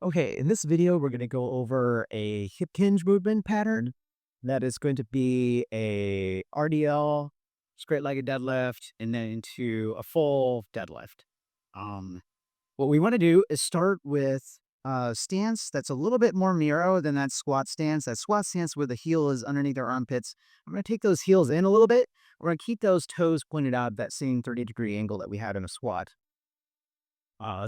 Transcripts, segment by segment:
Okay, in this video, we're going to go over a hip hinge movement pattern that is going to be a RDL, straight-legged deadlift, and then into a full deadlift. Um, what we want to do is start with a stance that's a little bit more narrow than that squat stance. That squat stance where the heel is underneath our armpits. I'm going to take those heels in a little bit. We're going to keep those toes pointed out at that same 30-degree angle that we had in a squat.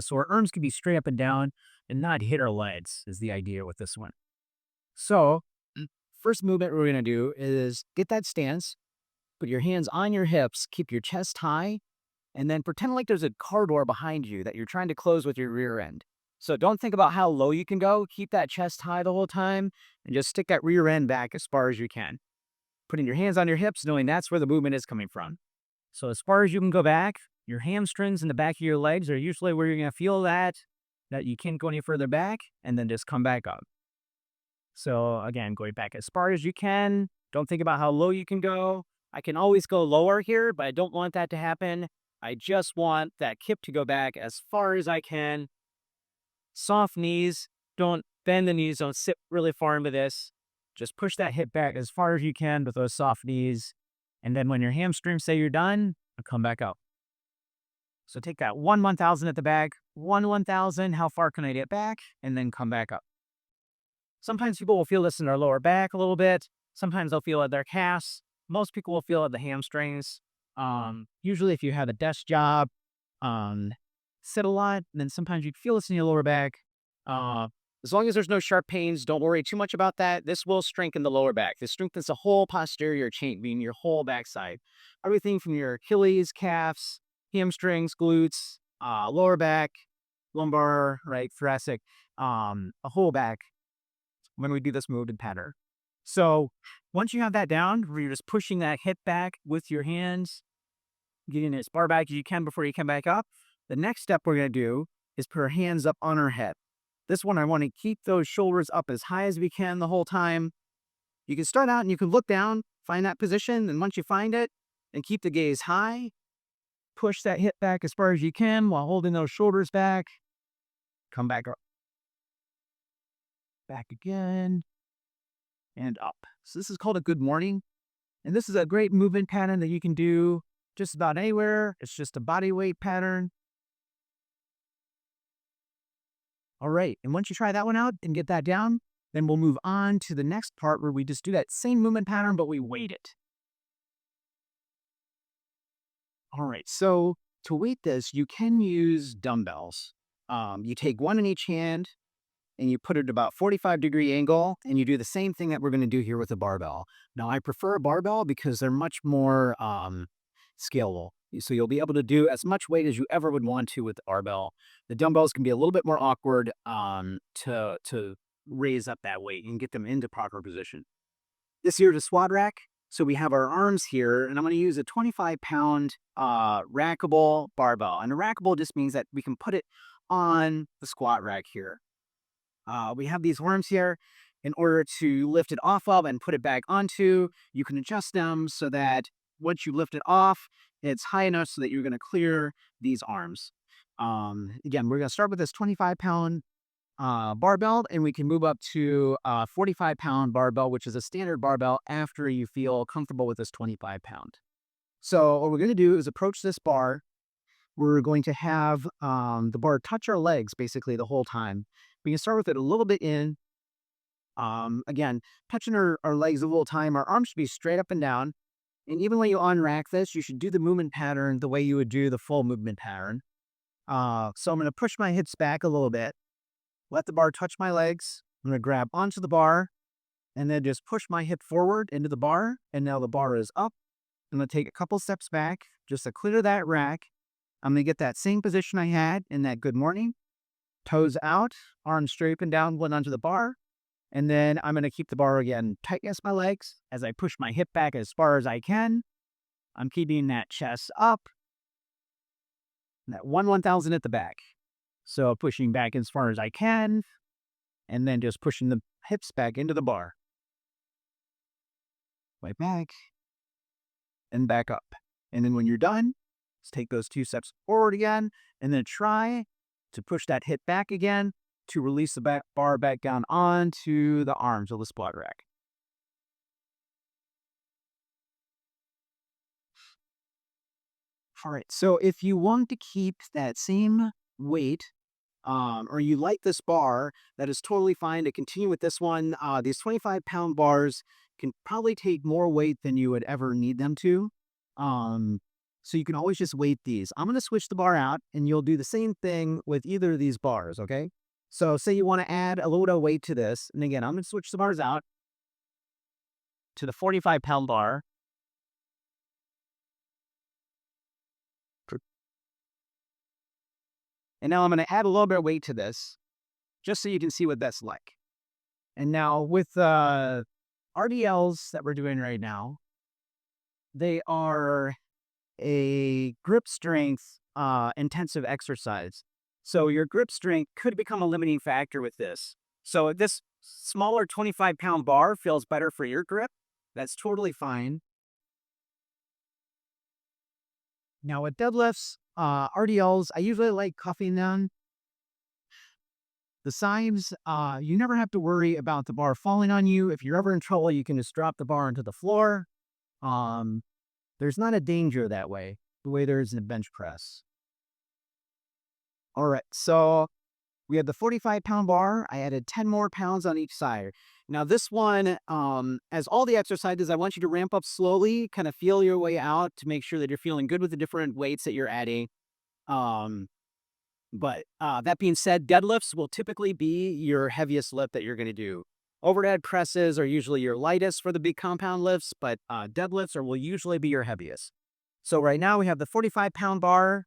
So our arms can be straight up and down and not hit our legs is the idea with this one. So first movement we're going to do is get that stance, put your hands on your hips, keep your chest high, and then pretend like there's a car door behind you that you're trying to close with your rear end. So don't think about how low you can go. Keep that chest high the whole time and just stick that rear end back as far as you can. Putting your hands on your hips, knowing that's where the movement is coming from. So as far as you can go back, your hamstrings and the back of your legs are usually where you're going to feel that you can't go any further back, and then just come back up. So again, going back as far as you can. Don't think about how low you can go. I can always go lower here, but I don't want that to happen. I just want that hip to go back as far as I can. Soft knees. Don't bend the knees. Don't sit really far into this. Just push that hip back as far as you can with those soft knees. And then when your hamstrings say you're done, come back up. So take that 1/1000 at the back, 1/1000, how far can I get back? And then come back up. Sometimes people will feel this in their lower back a little bit. Sometimes they'll feel it at their calves. Most people will feel it at the hamstrings. Usually if you have a desk job, sit a lot, then sometimes you feel this in your lower back. As long as there's no sharp pains, don't worry too much about that. This will strengthen the lower back. This strengthens the whole posterior chain, meaning your whole backside. Everything from your Achilles, calves, hamstrings, glutes, lower back, lumbar, right, thoracic, a whole back when we do this movement pattern. So once you have that down, where you're just pushing that hip back with your hands, getting as far back as you can before you come back up, the next step we're going to do is put our hands up on our head. This one, I want to keep those shoulders up as high as we can the whole time. You can start out and you can look down, find that position, and once you find it, and keep the gaze high, push that hip back as far as you can while holding those shoulders back. Come back up. Back again. And up. So this is called a good morning. And this is a great movement pattern that you can do just about anywhere. It's just a body weight pattern. All right. And once you try that one out and get that down, then we'll move on to the next part where we just do that same movement pattern, but we weight it. All right. So to weight this, you can use dumbbells. You take one in each hand and you put it about 45-degree angle, and you do the same thing that we're going to do here with a barbell. Now, I prefer a barbell because they're much more scalable. So you'll be able to do as much weight as you ever would want to with the barbell. The dumbbells can be a little bit more awkward to raise up that weight and get them into proper position. This here is a squat rack. So we have our arms here, and I'm going to use a 25-pound rackable barbell. And a rackable just means that we can put it on the squat rack here. We have these arms here. In order to lift it off of and put it back onto, you can adjust them so that once you lift it off, it's high enough so that you're going to clear these arms. Again, we're going to start with this 25-pound barbell, and we can move up to a 45-pound barbell, which is a standard barbell after you feel comfortable with this 25-pound. So what we're going to do is approach this bar. We're going to have the bar touch our legs basically the whole time. We can start with it a little bit in. Again, touching our legs a little time. Our arms should be straight up and down. And even when you unrack this, you should do the movement pattern the way you would do the full movement pattern. So I'm going to push my hips back a little bit. Let the bar touch my legs. I'm going to grab onto the bar and then just push my hip forward into the bar. And now the bar is up. I'm going to take a couple steps back just to clear that rack. I'm going to get that same position I had in that good morning. Toes out, arms straight up and down, one onto the bar. And then I'm going to keep the bar again tight against my legs as I push my hip back as far as I can. I'm keeping that chest up. That 1/1000 at the back. So pushing back as far as I can. And then just pushing the hips back into the bar. Right back. And back up. And then when you're done, let's take those 2 steps forward again. And then try to push that hip back again. to release the bar back down onto the arms of the squat rack. All right. So if you want to keep that same weight, or you like this bar, that is totally fine to continue with this one. These 25-pound bars can probably take more weight than you would ever need them to. Um, so you can always just weight these. I'm going to switch the bar out, and you'll do the same thing with either of these bars, okay? So say you want to add a little bit of weight to this. And again, I'm going to switch the bars out to the 45-pound bar. And now I'm going to add a little bit of weight to this, just so you can see what that's like. And now with RDLs that we're doing right now, they are a grip strength intensive exercise. So your grip strength could become a limiting factor with this. So if this smaller 25-pound bar feels better for your grip, that's totally fine. Now with deadlifts, RDLs, I usually like cuffing them. The sides, you never have to worry about the bar falling on you. If you're ever in trouble, you can just drop the bar into the floor. Um, there's not a danger that way, the way there is in a bench press. All right, so we have the 45-pound bar. I added 10 more pounds on each side. Now this one, as all the exercises, I want you to ramp up slowly, kind of feel your way out to make sure that you're feeling good with the different weights that you're adding. But that being said, deadlifts will typically be your heaviest lift that you're going to do. Overhead presses are usually your lightest for the big compound lifts, but deadlifts will usually be your heaviest. So right now we have the 45-pound bar,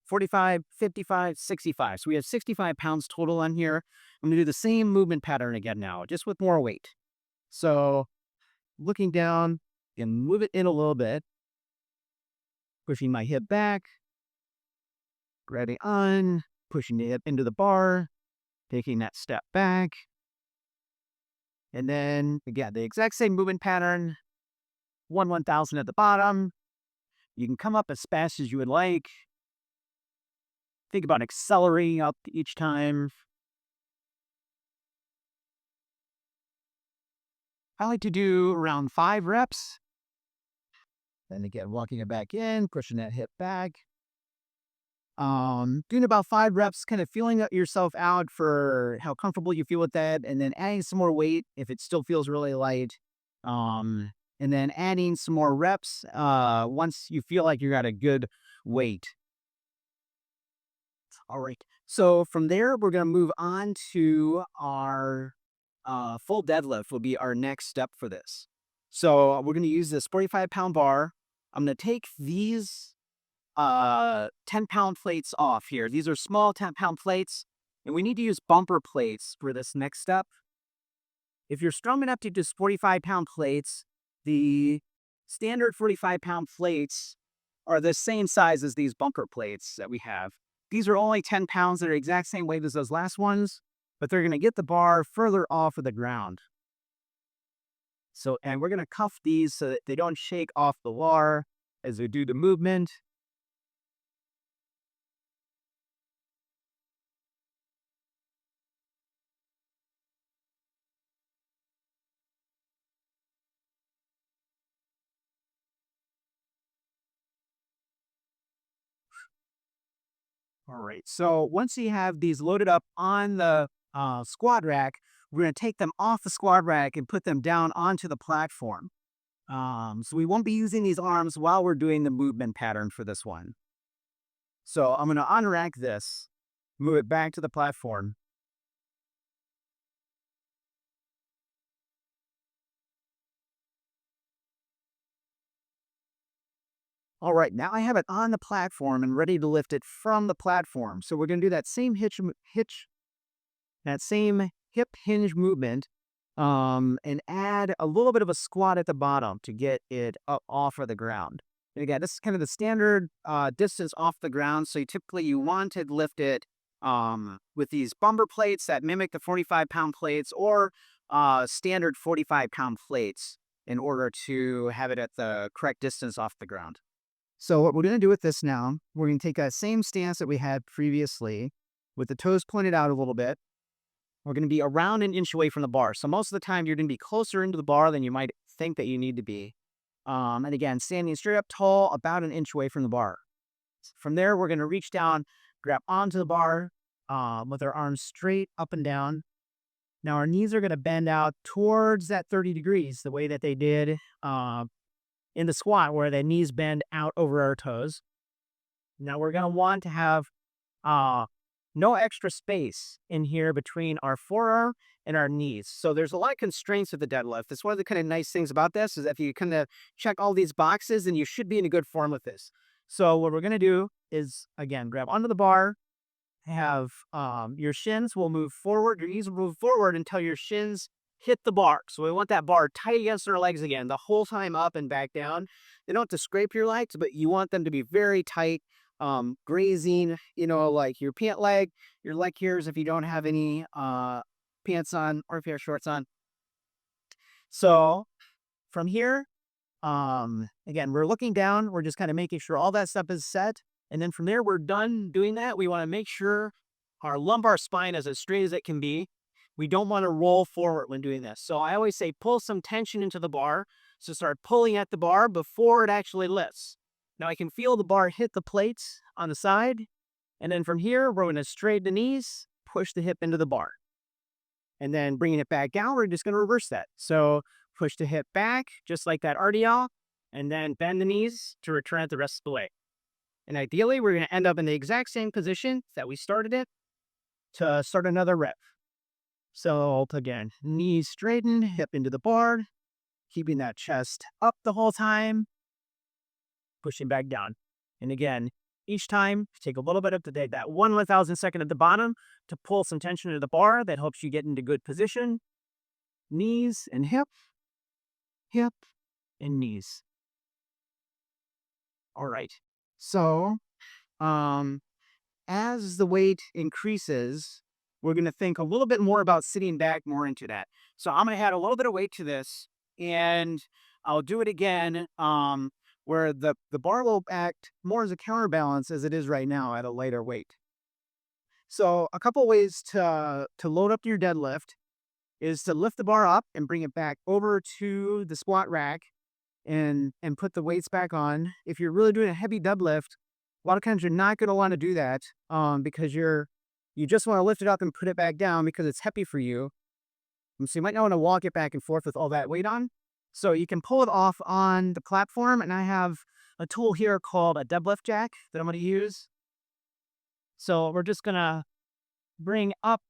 45, 55, 65. So we have 65 pounds total on here. I'm going to do the same movement pattern again now, just with more weight. So looking down and move it in a little bit, pushing my hip back, ready on, pushing the hip into the bar, taking that step back. And then, again, the exact same movement pattern, 1/1000 at the bottom. You can come up as fast as you would like. Think about accelerating up each time. I like to do around 5 reps. Then again, walking it back in, pushing that hip back. Doing about 5 reps, kind of feeling yourself out for how comfortable you feel with that, and then adding some more weight if it still feels really light. And then adding some more reps once you feel like you're at a good weight. All right. So from there, we're going to move on to our full deadlift will be our next step for this. So we're going to use this 45-pound bar. I'm going to take these 10-pound plates off here. These are small 10-pound plates, and we need to use bumper plates for this next step. If you're strong enough to use 45-pound plates, the standard 45-pound plates are the same size as these bumper plates that we have. These are only 10 pounds. They're the exact same weight as those last ones, but they're going to get the bar further off of the ground. So, and we're going to cuff these so that they don't shake off the bar as we do the movement. All right. So once you have these loaded up on the squat rack, we're going to take them off the squat rack and put them down onto the platform. So we won't be using these arms while we're doing the movement pattern for this one. So I'm going to unrack this, move it back to the platform. All right, now I have it on the platform and ready to lift it from the platform. So we're going to do that same that same hip hinge movement, and add a little bit of a squat at the bottom to get it up off of the ground. And again, this is kind of the standard distance off the ground. So you want to lift it with these bumper plates that mimic the 45-pound plates or standard 45-pound plates in order to have it at the correct distance off the ground. So what we're going to do with this now, we're going to take that same stance that we had previously. with the toes pointed out a little bit. We're going to be around an inch away from the bar. So most of the time, you're going to be closer into the bar than you might think that you need to be. And again, standing straight up tall, about an inch away from the bar. From there, we're going to reach down, grab onto the bar with our arms straight up and down. Now, our knees are going to bend out towards that 30 degrees, the way that they did in the squat, where the knees bend out over our toes. Now, we're going to want to have no extra space in here between our forearm and our knees. So there's a lot of constraints with the deadlift. That's one of the kind of nice things about this, is that if you kind of check all these boxes, then you should be in a good form with this. So what we're going to do is, again, grab onto the bar, have your shins will move forward, your knees will move forward until your shins hit the bar. So we want that bar tight against our legs again, the whole time up and back down. You don't have to scrape your legs, but you want them to be very tight, grazing, like your pant leg, your leg here's if you don't have any pants on, or if you have shorts on. So from here, again, we're looking down, we're just kind of making sure all that stuff is set. And then from there, we're done doing that. We want to make sure our lumbar spine is as straight as it can be. We don't want to roll forward when doing this. So I always say pull some tension into the bar. So start pulling at the bar before it actually lifts. Now I can feel the bar hit the plates on the side. And then from here, we're going to straighten the knees, push the hip into the bar. And then bringing it back down, we're just going to reverse that. So push the hip back, just like that RDL, and then bend the knees to return it the rest of the way. And ideally, we're going to end up in the exact same position that we started it to start another rep. So again, knees straighten, hip into the bar, keeping that chest up the whole time, pushing back down. And again, each time, take a little bit of that 1/1000 second at the bottom to pull some tension into the bar. That helps you get into good position. Knees and hip, hip and knees. All right. So, as the weight increases, we're going to think a little bit more about sitting back more into that. So I'm going to add a little bit of weight to this, and I'll do it again, where the bar will act more as a counterbalance as it is right now at a lighter weight. So a couple ways to load up your deadlift is to lift the bar up and bring it back over to the squat rack and put the weights back on. If you're really doing a heavy deadlift, a lot of times you're not going to want to do that because you just want to lift it up and put it back down because it's heavy for you. So you might not want to walk it back and forth with all that weight on. So you can pull it off on the platform, and I have a tool here called a deadlift jack that I'm going to use. So we're just going to bring up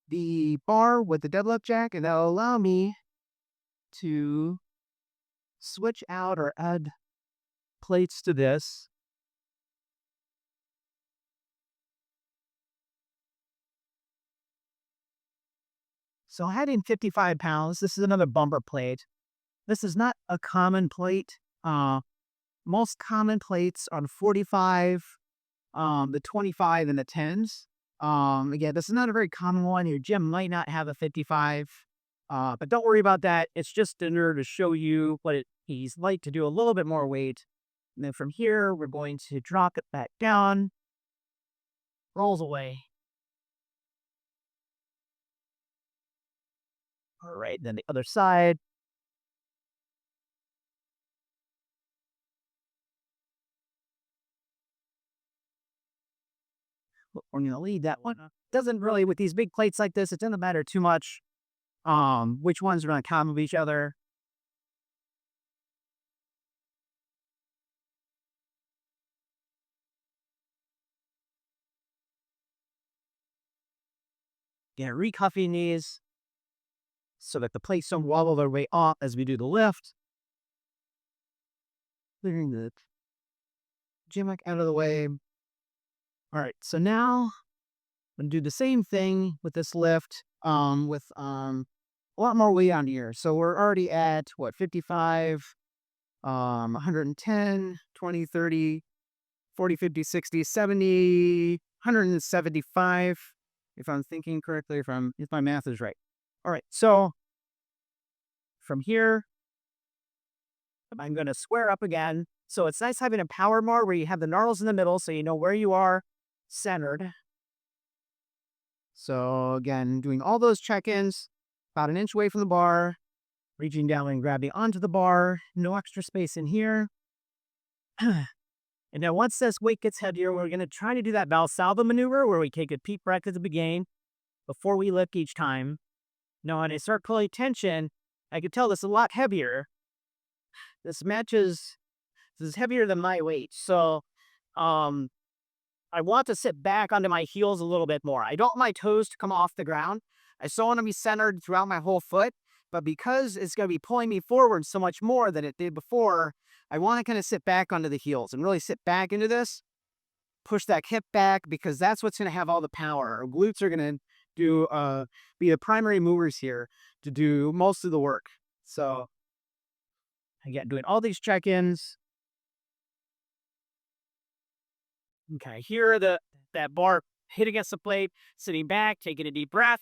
the bar with the deadlift jack, and that'll allow me to switch out or add plates to this. So adding 55 pounds, this is another bumper plate. This is not a common plate. Most common plates are 45, the 25, and the 10s. Again, this is not a very common one. Your gym might not have a 55, but don't worry about that. It's just in order to show you what he's like to do a little bit more weight. And then from here, we're going to drop it back down, rolls away. All right, then the other side. We're going to leave that one. Doesn't really, with these big plates like this, it doesn't matter too much which ones are going to come with each other. Again, recuffing these so that the plates don't wobble their way off as we do the lift. Clearing the gimmick out of the way. All right, so now I'm going to do the same thing with this lift with a lot more weight on here. So we're already at, what, 55, 110, 20, 30, 40, 50, 60, 70, 175, if I'm thinking correctly, if my math is right. All right, so from here, I'm going to square up again. So it's nice having a power bar where you have the knurls in the middle so you know where you are. centered. So again, doing all those check-ins, about an inch away from the bar, reaching down and grabbing onto the bar, no extra space in here. And then once this weight gets heavier, we're going to try to do that Valsalva maneuver where we take a deep breath at the beginning before we lift each time. Now, when I start pulling tension, I can tell this is a lot heavier. This is heavier than my weight. So, um, I want to sit back onto my heels a little bit more. I don't want my toes to come off the ground. I still want to be centered throughout my whole foot, but because it's going to be pulling me forward so much more than it did before, I want to kind of sit back onto the heels and really sit back into this, push that hip back because that's what's going to have all the power. Our glutes are going to be the primary movers here to do most of the work. So again, doing all these check-ins. Okay, here that bar hit against the plate, sitting back, taking a deep breath.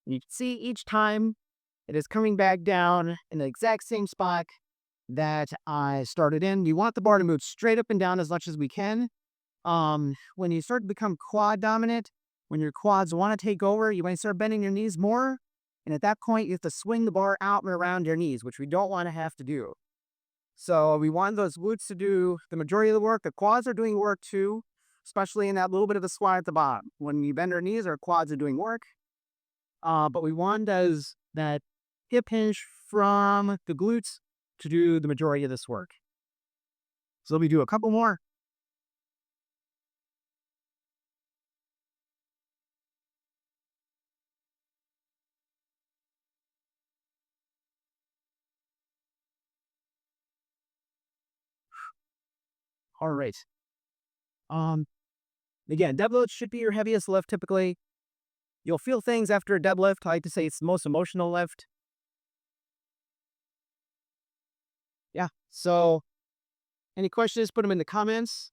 You can see each time it is coming back down in the exact same spot that I started in. You want the bar to move straight up and down as much as we can. When you start to become quad dominant, when your quads want to take over, you might start bending your knees more. And at that point, you have to swing the bar out and around your knees, which we don't want to have to do. So we want those glutes to do the majority of the work. The quads are doing work too, especially in that little bit of a squat at the bottom. When you bend our knees, our quads are doing work. But we want those that hip hinge from the glutes to do the majority of this work. So let me do a couple more. All right. Um, Again, deadlift should be your heaviest lift typically. You'll feel things after a deadlift. I like to say it's the most emotional lift. Yeah. So any questions, put them in the comments.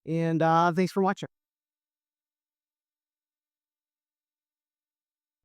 And thanks for watching.